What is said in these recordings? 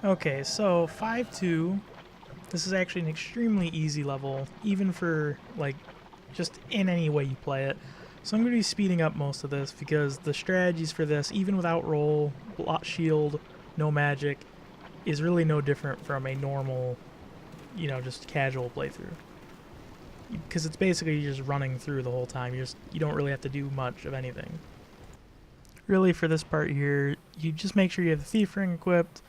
Okay, so 5-2. This is actually an extremely easy level, even for, like, just in any way you play it. So I'm going to be speeding up most of this because the strategies for this, even without roll, shield, no magic, is really no different from a normal, just casual playthrough. Because it's basically just running through the whole time. You don't really have to do much of anything. Really, for this part here, you just make sure you have the thief ring equipped,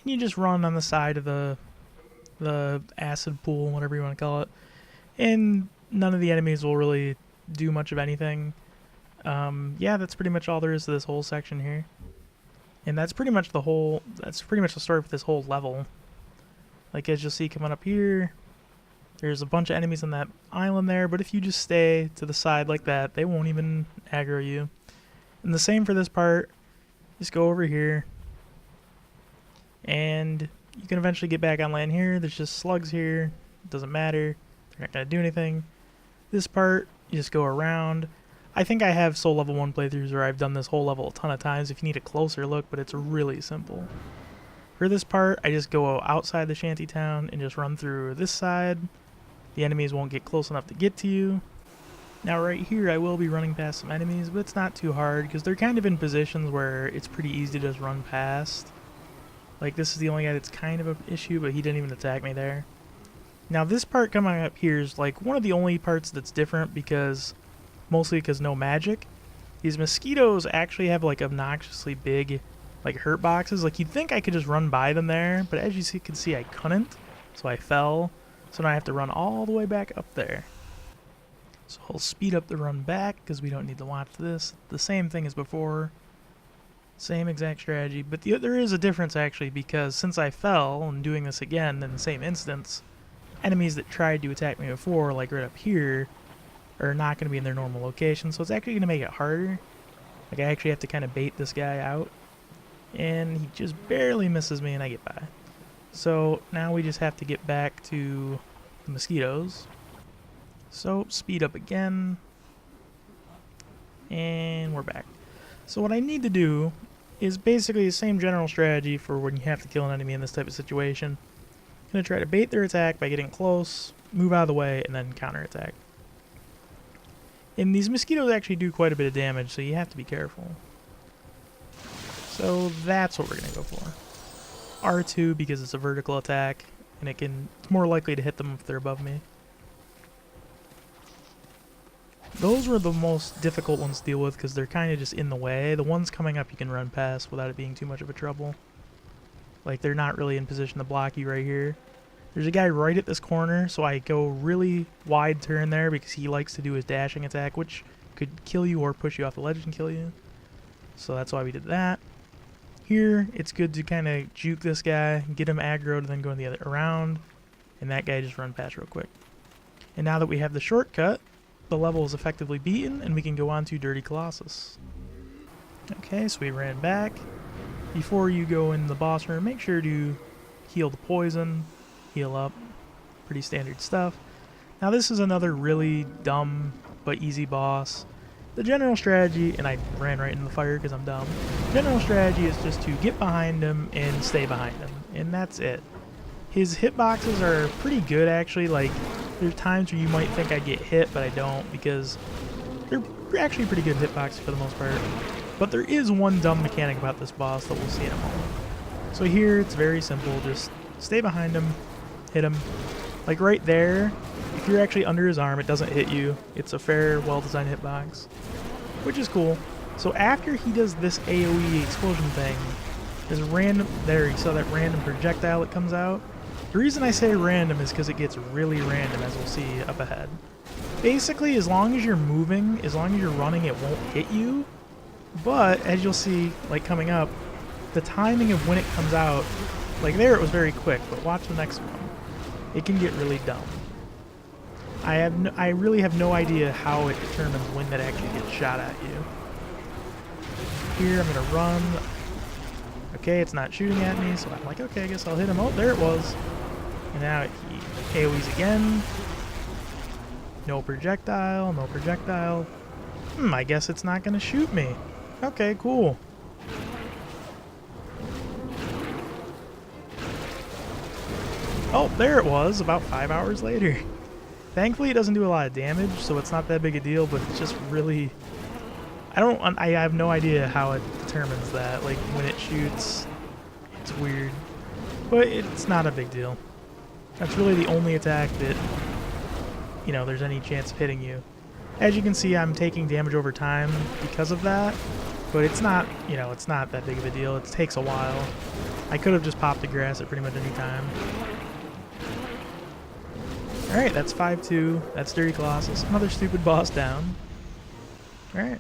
and you just run on the side of the acid pool, whatever you want to call it, and none of the enemies will really do much of anything. Yeah, that's pretty much all there is to this whole section here, and that's pretty much the story for this whole level. Like, as you'll see coming up here, there's a bunch of enemies on that island there, but if you just stay to the side like that, they won't even aggro you. And the same for this part. Just go over here, and you can eventually get back on land here. There's just slugs here. It doesn't matter. They're not going to do anything. This part, you just go around. I think I have Soul Level 1 playthroughs where I've done this whole level a ton of times if you need a closer look, but it's really simple. For this part, I just go outside the shanty town and just run through this side. The enemies won't get close enough to get to you. Now right here, I will be running past some enemies, but it's not too hard because they're kind of in positions where it's pretty easy to just run past. Like, this is the only guy that's kind of an issue, but he didn't even attack me there. Now this part coming up here is like one of the only parts that's different mostly because no magic. These mosquitoes actually have like obnoxiously big like hurt boxes. Like, you'd think I could just run by them there, but as you can see I couldn't, so I fell. So now I have to run all the way back up there. So I'll speed up the run back because we don't need to watch this. The same thing as before. Same exact strategy, but there is a difference actually, because since I fell and doing this again in the same instance, enemies that tried to attack me before, like right up here, are not going to be in their normal location, so it's actually going to make it harder. Like, I actually have to kind of bait this guy out, and he just barely misses me and I get by. So now we just have to get back to the mosquitoes. So speed up again, and we're back. So what I need to do is basically the same general strategy for when you have to kill an enemy in this type of situation. I'm going to try to bait their attack by getting close, move out of the way, and then counterattack. And these mosquitoes actually do quite a bit of damage, so you have to be careful. So that's what we're going to go for. R2 because it's a vertical attack, and it's more likely to hit them if they're above me. Those were the most difficult ones to deal with because they're kind of just in the way. The ones coming up you can run past without it being too much of a trouble. Like, they're not really in position to block you right here. There's a guy right at this corner, so I go really wide turn there because he likes to do his dashing attack, which could kill you or push you off the ledge and kill you. So that's why we did that. Here, it's good to kind of juke this guy, get him aggroed, and then go the other around, and that guy just run past real quick. And now that we have the shortcut, the level is effectively beaten, and we can go on to Dirty Colossus. Okay, so we ran back. Before you go in the boss room, make sure to heal the poison, heal up, pretty standard stuff. Now this is another really dumb but easy boss. The general strategy, and I ran right into the fire because I'm dumb. General strategy is just to get behind him and stay behind him, and that's it. His hitboxes are pretty good actually. Like, there's times where you might think I get hit, but I don't, because they're actually pretty good hitboxes for the most part. But there is one dumb mechanic about this boss that we'll see in a moment. So here, it's very simple. Just stay behind him, hit him. Like right there, if you're actually under his arm, it doesn't hit you. It's a fair, well-designed hitbox, which is cool. So after he does this AoE explosion thing, there's random, there, you saw that random projectile that comes out. The reason I say random is because it gets really random, as we'll see up ahead. Basically, as long as you're moving, as long as you're running, it won't hit you. But, as you'll see, like coming up, the timing of when it comes out, like there it was very quick, but watch the next one. It can get really dumb. I really have no idea how it determines when that actually gets shot at you. Here, I'm going to run. Okay, it's not shooting at me, so I'm like, okay, I guess I'll hit him. Oh, there it was. And now he AoEs again. No projectile, no projectile. I guess it's not going to shoot me. Okay, cool. Oh, there it was, about 5 hours later. Thankfully, it doesn't do a lot of damage, so it's not that big a deal, but it's just really... I have no idea how it determines that. Like, when it shoots, it's weird. But it's not a big deal. That's really the only attack that, you know, there's any chance of hitting you. As you can see, I'm taking damage over time because of that, but it's not, you know, it's not that big of a deal. It takes a while. I could have just popped the grass at pretty much any time. Alright, that's 5-2. That's Dirty Colossus. Another stupid boss down. Alright.